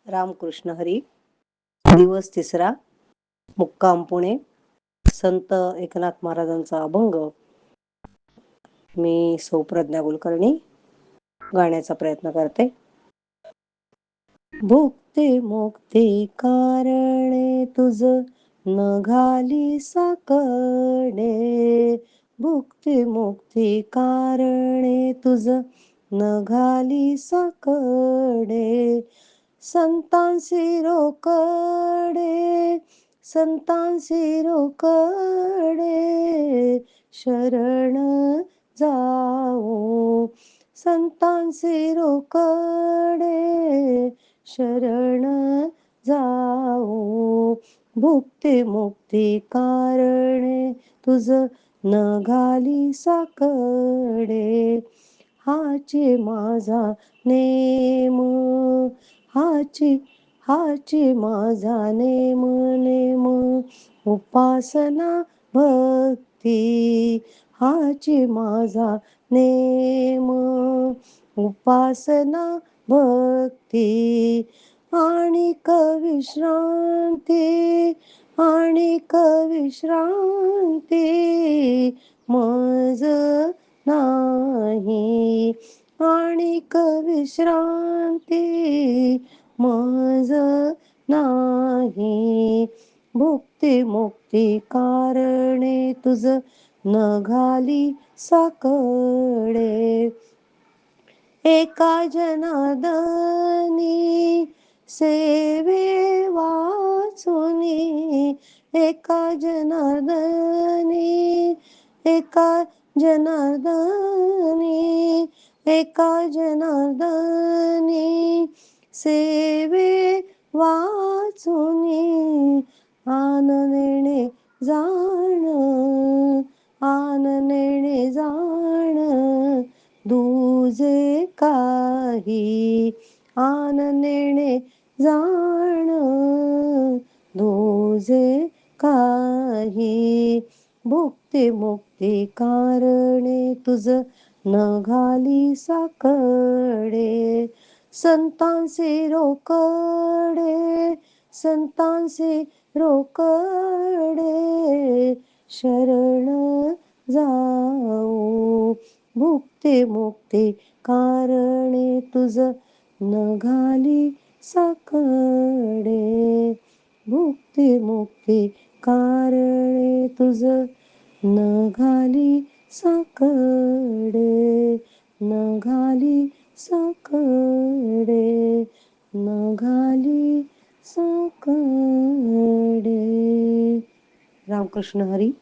रामकृष्ण हरी. दिवस 3. मुक्काम पुणे. संत एकनाथ महाराजांचा अभंग मी सौ प्रज्ञा कुलकर्णी गाण्याचा प्रयत्न करते. भुक्ती मुक्ती कारणे तुझ न घाली साकडे. भुक्ती मुक्ती कारणे तुझ न घाली साकडे. संतांसी रोकडे, संतांसी रोकडे, शरण जाऊ. संतांसी रोकडे, शरण जाऊ. भुक्ती मुक्ती कारणे तुझ न घाली साकडे. हाची माझा नेम, हाची माझा नेम नेम, उपासना भक्ती. हाची माझा नेम, उपासना भक्ती. आणिक विश्रांती, आणिक विश्रांती मज नाही. आणिक विश्रांती मज नाही. भुक्ती मुक्ती कारणे तुझ न घाली साकडे. एका जनार्दनी सेवे वाचुनी. एका जनार्दनी, एका जनार्दनी, एका जनार्दनी सेवे वाचुनी. आननेणे जाण, आननेणे जाण दुजे काही. आननेणे जाण दुजे काही. भुक्ती मुक्ती कारणे तुझ न घाली साकडे. संतांसी रोकडे, संतांसी रोकडे, शरण जाऊ. भुक्ती मुक्ती कारणे तुझ न घाली साकडे. भुक्ती मुक्ती कारणे तुझ न घाली साकडे. न घाली साकडे, न घाली साकडे. रामकृष्ण हरी.